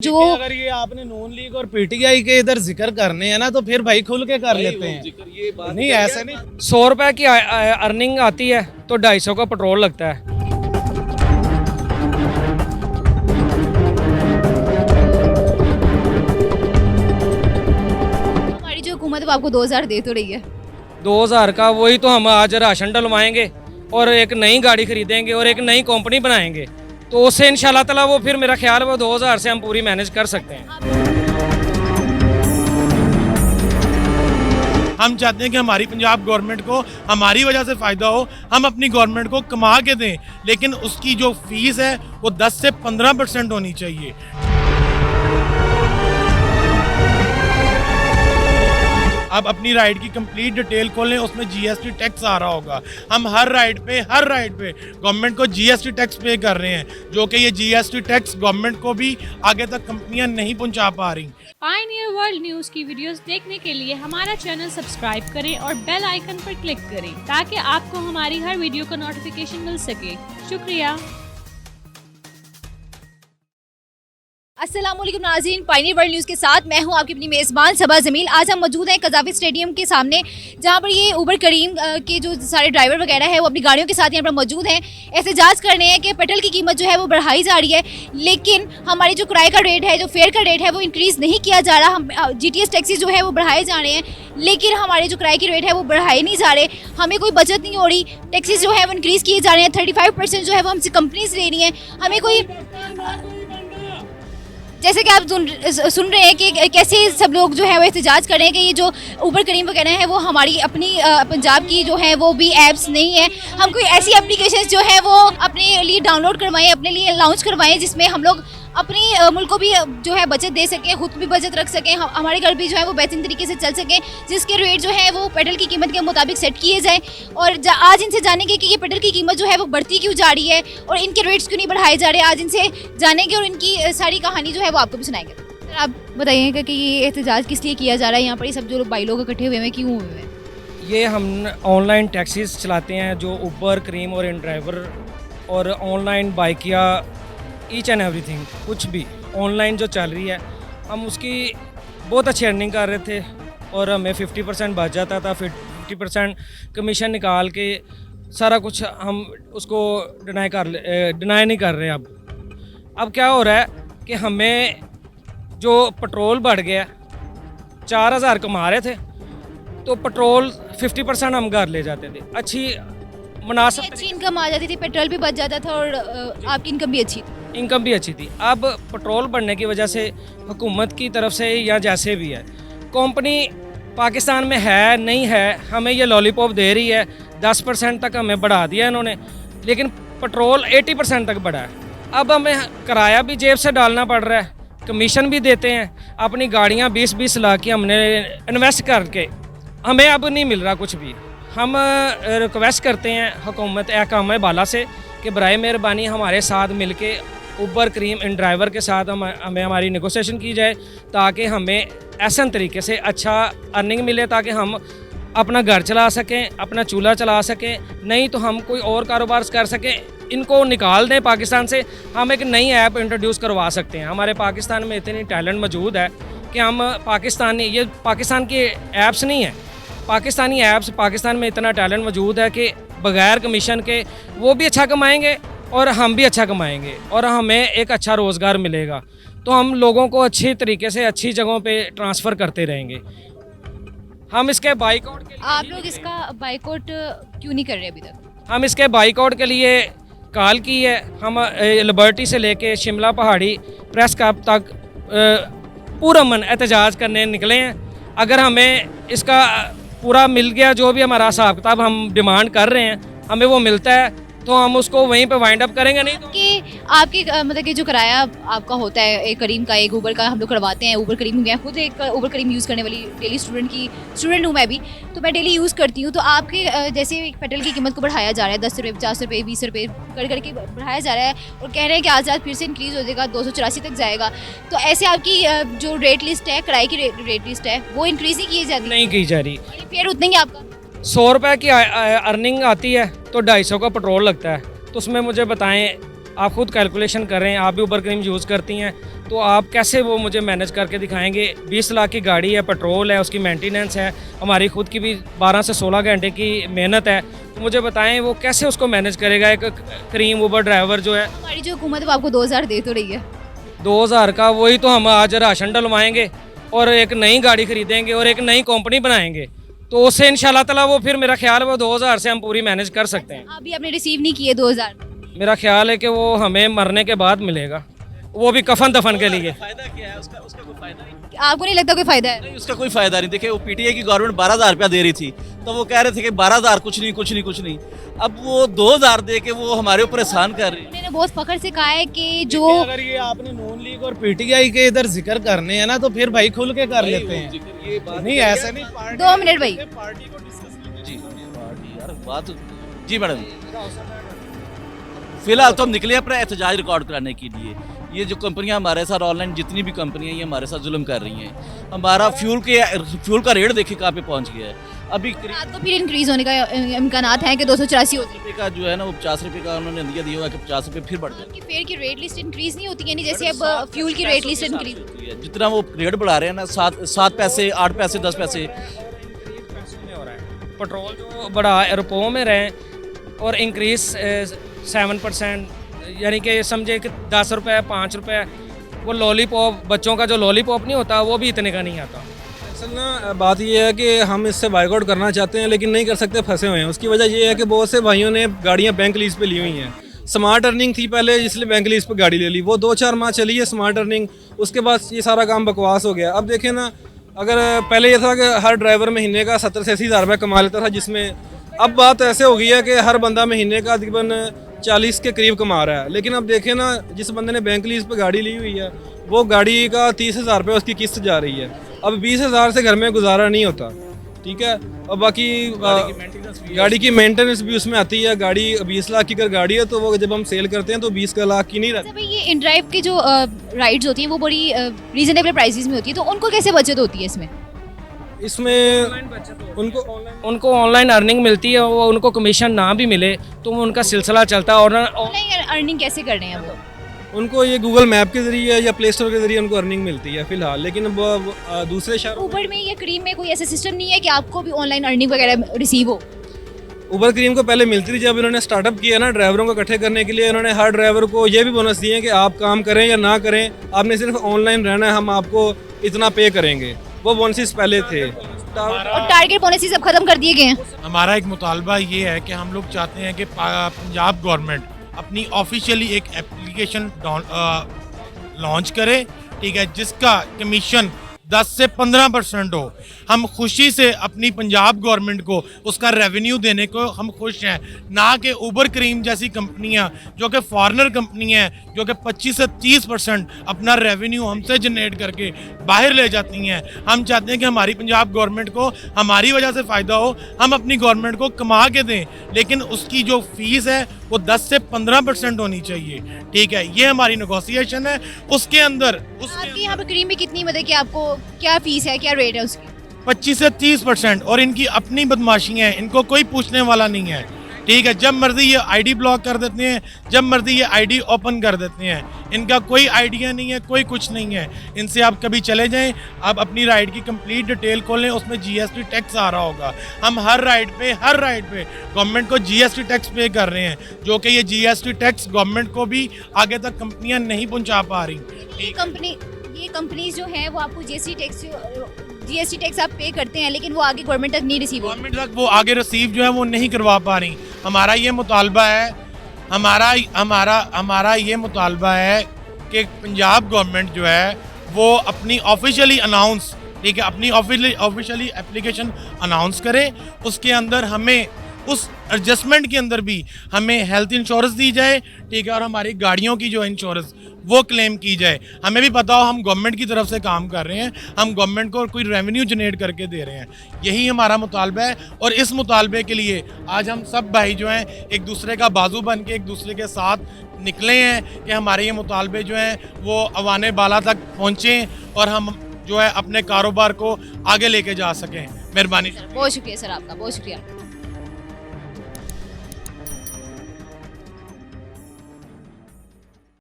जो अगर ये आपने नून लीग और पीटीआई के इधर जिक्र करने हैं ना तो फिर भाई खुल के कर लेते हैं। नहीं ऐसा नहीं। 100 रुपए की अर्निंग आती है तो 250 का पेट्रोल लगता है। हमारी जो हुकूमत है वो आपको 2000 दे तो रही है। 2000 का वही तो हम आज राशन डलवाएंगे और एक नई गाड़ी खरीदेंगे और एक नई कंपनी बनाएंगे, तो उससे इंशाल्लाह ताला वो फिर मेरा ख्याल है वो 2000 से हम पूरी मैनेज कर सकते हैं। हम चाहते हैं कि हमारी पंजाब गवर्नमेंट को हमारी वजह से फ़ायदा हो, हम अपनी गवर्नमेंट को कमा के दें, लेकिन उसकी जो फीस है वो 10 से 15% होनी चाहिए। आप अपनी राइड की कंप्लीट डिटेल खोलें, उसमें जीएसटी टैक्स आ रहा होगा। हम हर राइड पे गवर्नमेंट को जीएसटी टैक्स पे कर रहे हैं, जो कि ये जीएसटी टैक्स गवर्नमेंट को भी आगे तक कंपनियां नहीं पहुंचा पा रही। पायनियर वर्ल्ड न्यूज की वीडियोस देखने के लिए हमारा चैनल सब्सक्राइब करें और बेल आइकन पर क्लिक करें ताकि आपको हमारी हर वीडियो का नोटिफिकेशन मिल सके। शुक्रिया। अस्सलामुअलैकुम नाज़रीन, पायनियर वर्ल्ड न्यूज़ के साथ मैं हूं आपकी अपनी मेज़बान सबा जमील। आज हम मौजूद हैं कज़ाफ़ी स्टेडियम के सामने, जहां पर ये उबर करीम के जो सारे ड्राइवर वगैरह है वो अपनी गाड़ियों के साथ यहाँ पर मौजूद हैं। एहतजाज करने हैं कि पेट्रोल की कीमत जो है वो बढ़ाई जा रही है, लेकिन हमारी जो किराए का रेट है, जो फेयर का रेट है वो इंक्रीज़ नहीं किया जा रहा। हम GTS टैक्सी जो है वो बढ़ाए जा रहे हैं, लेकिन हमारे जो किराए की रेट है वो बढ़ाए नहीं जा रहे। हमें कोई बचत नहीं हो रही। टैक्सीज जो है वो इंक्रीज़ किए जा रहे हैं, 35% जो है वो हमसे कंपनीज ले रही हैं। हमें कोई, जैसे कि आप सुन रहे हैं कि कैसे सब लोग जो है वो एहतजाज कर रहे हैं कि ये जो उबर करीम वगैरह है वो हमारी अपनी पंजाब की जो है वो भी ऐप्स नहीं है। हम कोई ऐसी एप्लीकेशन जो है वो अपने लिए डाउनलोड करवाएं, अपने लिए लॉन्च करवाएं, जिसमें हम लोग अपनी मुल्क को भी जो है बचत दे सकें, खुद भी बचत रख सकें, हमारे घर भी जो है वो बेहतरीन तरीके से चल सकें, जिसके रेट जो है वो पेट्रोल की कीमत के मुताबिक सेट किए जाएँ। और आज इनसे जानेंगे कि ये पेट्रोल की कीमत जो है वो बढ़ती क्यों जा रही है और इनके रेट्स क्यों नहीं बढ़ाए जा रहे। आज इनसे जानेंगे और इनकी सारी कहानी जो है वो आपको भी सुनाएंगे। सर आप बताइएगा कि ये एहतजाज किस लिए किया जा रहा है, यहाँ पर ये सब जो भाई लोग इकट्ठे हुए हैं क्यों हुए हैं? ये हम ऑनलाइन टैक्सीज चलाते हैं, जो उबर करीम और इन ड्राइवर और ऑनलाइन बाइक या ईच एंड एवरीथिंग, कुछ भी ऑनलाइन जो चल रही है, हम उसकी बहुत अच्छी अर्निंग कर रहे थे और हमें 50% बच जाता था। 50% कमीशन निकाल के सारा कुछ हम उसको डिनाई नहीं कर रहे। अब क्या हो रहा है कि हमें जो पेट्रोल बढ़ गया, 4000 कमा रहे थे तो पेट्रोल 50% हम घर ले जाते थे। अच्छी इनकम आ जाती थी, पेट्रोल भी बच जाता था और आपकी इनकम भी अच्छी थी। अब पेट्रोल बढ़ने की वजह से हुकूमत की तरफ से या जैसे भी है, कंपनी पाकिस्तान में है नहीं है, हमें ये लॉलीपॉप दे रही है। 10% तक हमें बढ़ा दिया इन्होंने, लेकिन पेट्रोल 80% तक बढ़ा है। अब हमें किराया भी जेब से डालना पड़ रहा है, कमीशन भी देते हैं। अपनी गाड़ियाँ 20-20 लाख की हमने इन्वेस्ट करके हमें अब नहीं मिल रहा कुछ भी। हम रिक्वेस्ट करते हैं हुकूमत अहकाम बाला से कि बराए मेहरबानी हमारे साथ मिलके उबर करीम इन ड्राइवर के साथ हमें हमारी नेगोशिएशन की जाए, ताकि हमें ऐसा तरीके से अच्छा अर्निंग मिले, ताकि हम अपना घर चला सकें, अपना चूल्हा चला सकें, नहीं तो हम कोई और कारोबार कर सकें। इनको निकाल दें पाकिस्तान से, हम एक नई ऐप इंट्रोड्यूस करवा सकते हैं। हमारे पाकिस्तान में इतनी टैलेंट मौजूद है कि हम ये पाकिस्तान की ऐप्स नहीं है, पाकिस्तानी ऐप्स, पाकिस्तान में इतना टैलेंट मौजूद है कि बग़ैर कमीशन के वो भी अच्छा कमाएंगे और हम भी अच्छा कमाएंगे और हमें एक अच्छा रोज़गार मिलेगा। तो हम लोगों को अच्छी तरीके से अच्छी जगहों पे ट्रांसफ़र करते रहेंगे। हम इसके बाइकआउट के लिए, आप लोग इसका बाइकआउट क्यों नहीं कर रहे अभी तक? हम इसके बाइकआउट के लिए कॉल की है। हम लिबर्टी से लेके शिमला पहाड़ी प्रेस क्लब तक पूरा मन एहतजाज करने निकले हैं। अगर हमें इसका पूरा मिल गया, जो भी हमारा हिसाब किताब हम डिमांड कर रहे हैं, हमें वो मिलता है तो हम उसको वहीं पे वाइंड अप करेंगे। नहीं तो कि आपके मतलब कि जो किराया आपका होता है एक करीम का, एक उबर का हम लोग करवाते हैं। उबर करीम मैं खुद एक उबर करीम यूज़ करने वाली डेली स्टूडेंट हूँ मैं भी, तो मैं डेली यूज़ करती हूँ। तो आपके जैसे पेट्रोल की कीमत को बढ़ाया जा रहा है, 10 रुपये, 50 रुपये, 20 रुपये करके बढ़ाया जा रहा है और कह रहे हैं कि आज फिर से इंक्रीज़ हो जाएगा, 284 तक जाएगा। तो ऐसे आपकी जो रेट लिस्ट है, किराए की रेट लिस्ट है, वो इंक्रीज़ नहीं की जाती? नहीं की जा रही। फिर उतना ही आपका 100 रुपये की अर्निंग आती है तो 250 का पेट्रोल लगता है। तो उसमें मुझे बताएं आप खुद कैलकुलेशन कर रहे हैं, आप भी ऊबर क्रीम यूज़ करती हैं, तो आप कैसे वो मुझे मैनेज करके दिखाएंगे? 20 लाख की गाड़ी है, पेट्रोल है, उसकी मेंटेनेंस है, हमारी खुद की भी 12 से 16 घंटे की मेहनत है, तो मुझे बताएं वो कैसे उसको मैनेज करेगा एक क्रीम ऊबर ड्राइवर जो है। हमारी जो हुकूमत है वो आपको 2000 दे तो रही है। 2000 का वही तो हम आज राशन डलवाएंगे और एक नई गाड़ी खरीदेंगे और एक नई कंपनी बनाएंगे, तो उससे इंशाल्लाह ताला वो फिर मेरा ख्याल है वो 2000 से हम पूरी मैनेज कर सकते हैं। अभी आपने रिसीव नहीं किए 2000? मेरा ख्याल है कि वो हमें मरने के बाद मिलेगा, वो भी कफन दफन के लिए। फायदा क्या है उसका? उसका कोई फायदा नहीं। आपको नहीं लगता कोई फायदा है? नहीं, उसका कोई फायदा नहीं। देखिए वो पीटीआई की गवर्नमेंट 12,000 रुपया दे रही थी, तो वो कह रहे थे कि 12,000 कुछ नहीं कुछ नहीं कुछ नहीं। अब वो 2,000 दे के वो हमारे ऊपर एहसान कर रही है। उन्होंने बहुत फख्र से कहा है कि जो अगर ये आपने नून लीग और पीटीआई के इधर जिक्र करने हैं ना, तो फिर भाई खुल के कर लेते हैं। ये बात नहीं ऐसा नहीं, पार्टी 2 मिनट भाई, पार्टी को डिस्कस जी पार्टी यार बात जी मैडम। फिलहाल तो हम निकले अपना एहतजाज रिकॉर्ड कराने के लिए। ये जो कंपनियां हमारे साथ ऑनलाइन जितनी भी कंपनियां ये हमारे साथ जुल्म कर रही हैं। हमारा फ्यूल का रेट देखिए कहाँ पे पहुंच गया है। अभी रात को फिर इंक्रीज होने का इम्कानात है कि 284 होती है। रुपये का जो है ना वो 50 रुपये का उन्होंने दिया दिया हुआ कि 50 रुपये फिर बढ़ जाए। कि फेयर की रेट लिस्ट इंक्रीज नहीं होती, यानी जैसे अब फ्यूल की रेट लिस्ट इंक्रीज होती है। जितना वो रेट बढ़ा रहे हैं ना 7 पैसे 8 पैसे 10 पैसे में हो रहा है। पेट्रोल जो बढ़ा रुपयों में रहे और इंक्रीज 7%, यानी कि समझे कि 10 रुपये 5 रुपये। वो लॉलीपॉप, बच्चों का जो लॉलीपॉप नहीं होता वो भी इतने का नहीं आता। असल ना बात ये है कि हम इससे बाइकआउट करना चाहते हैं लेकिन नहीं कर सकते, फंसे हुए हैं। उसकी वजह ये है कि बहुत से भाइयों ने गाड़ियाँ बैंक लीज पे ली हुई हैं। स्मार्ट अर्निंग थी पहले, इसलिए बैंक लीज पे गाड़ी ले ली, वो 2-4 माह चली है स्मार्ट अर्निंग, उसके बाद ये सारा काम बकवास हो गया। अब देखें ना, अगर पहले ये था कि हर ड्राइवर महीने का 70 से 80 हज़ार रुपये कमा लेता था, जिसमें अब बात ऐसे हो गई है कि हर बंदा महीने का तकरीबन 40 के करीब कमा रहा है। लेकिन अब देखें ना, जिस बंदे ने बैंक लीज पे गाड़ी ली हुई है वो गाड़ी का 30,000 रुपये उसकी किस्त जा रही है। अब 20,000 से घर में गुजारा नहीं होता, ठीक है। और बाकी गाड़ी की मेंटेनेंस भी उसमें आती है। गाड़ी 20 लाख की अगर गाड़ी है तो वो जब हम सेल करते हैं तो 20 लाख की नहीं रहती। भाई ये इन ड्राइव की जो राइड्स होती हैं वो बड़ी रीजनेबल प्राइसेस में होती है, तो उनको कैसे बचत होती है इसमें? इसमें उनको ऑनलाइन अर्निंग मिलती है, वो उनको कमीशन ना भी मिले तो उनका सिलसिला चलता है। और ऑनलाइन अर्निंग कैसे कर रहे हैं वो? उनको ये गूगल मैप के जरिए या प्ले स्टोर के जरिए उनको अर्निंग मिलती है फिलहाल। लेकिन अब दूसरे शहर उबर में या क्रीम में कोई ऐसा सिस्टम नहीं है कि आपको भी ऑनलाइन अर्निंग वगैरह रिसीव हो? उबर क्रीम को पहले मिलती थी। जब इन्होंने स्टार्टअप किया ना ड्राइवरों को इकट्ठे करने के लिए, इन्होंने हर ड्राइवर को ये भी बोनस दिए कि आप काम करें या ना करें, आपने सिर्फ ऑनलाइन रहना है, हम आपको इतना पे करेंगे। वो बोनसेस पहले थे। और टारगेट बोनसेस अब खत्म कर दिए गए हैं। हमारा एक मुतालबा ये है कि हम लोग चाहते हैं कि पंजाब गवर्नमेंट अपनी ऑफिशियली एक एप्लीकेशन लॉन्च करे, ठीक है, जिसका कमीशन 10 से 15% हो। हम खुशी से अपनी पंजाब गवर्नमेंट को उसका रेवेन्यू देने को हम खुश हैं, ना कि उबर क्रीम जैसी कंपनियां जो कि फॉरेनर कंपनी हैं, जो कि 25 से 30% अपना रेवेन्यू हमसे जनरेट करके बाहर ले जाती हैं। हम चाहते हैं कि हमारी पंजाब गवर्नमेंट को हमारी वजह से फ़ायदा हो, हम अपनी गवर्नमेंट को कमा के दें, लेकिन उसकी जो फीस है वो 10 से 15% होनी चाहिए, ठीक है। ये हमारी नेगोशिएशन है। उसके अंदर आपके यहाँ पे क्रीम में कितनी, मतलब कि आपको क्या फीस है, क्या रेट है उसकी? 25 से 30%। और इनकी अपनी बदमाशी है, इनको कोई पूछने वाला नहीं है, ठीक है। जब मर्जी ये आईडी ब्लॉक कर देते हैं, जब मर्जी ये आईडी ओपन कर देते हैं। इनका कोई आइडिया नहीं है, कोई कुछ नहीं है। इनसे आप कभी चले जाएं, आप अपनी राइड की कंप्लीट डिटेल खोलें, उसमें जीएसटी टैक्स आ रहा होगा। हम हर राइड पे गवर्नमेंट को जीएसटी टैक्स पे कर रहे हैं, जो कि ये जीएसटी टैक्स गवर्नमेंट को भी आगे तक कंपनियां नहीं पहुंचा पा रही। ये कंपनीज जो हैं वो आपको जीएसटी टैक्स आप पे करते हैं, लेकिन वो आगे गवर्नमेंट तक नहीं रिसीव हो, गवर्नमेंट तक वो आगे रिसीव जो है वो नहीं करवा पा रही। हमारा ये मुतालबा है, हमारा ये मुतालबा है कि पंजाब गवर्नमेंट जो है वो अपनी ऑफिशियली अनाउंस, ठीक है, अपनी ऑफिशियली एप्लीकेशन अनाउंस करे। उसके अंदर हमें उस एडजस्टमेंट के अंदर भी हमें हेल्थ इंश्योरेंस दी जाए, ठीक है, और हमारी गाड़ियों की जो इंश्योरेंस वो क्लेम की जाए। हमें भी पता हो हम गवर्नमेंट की तरफ से काम कर रहे हैं, हम गवर्नमेंट को कोई रेवेन्यू जनरेट करके दे रहे हैं। यही हमारा मुतालबा है, और इस मुतालबे के लिए आज हम सब भाई जो हैं एक दूसरे का बाजू बन के एक दूसरे के साथ निकले हैं कि हमारे ये मुतालबे जो हैं वो अवाने बाला तक पहुँचें और हम जो है अपने कारोबार को आगे लेके जा सकें। मेहरबानी। बहुत शुक्रिया सर आपका, बहुत शुक्रिया।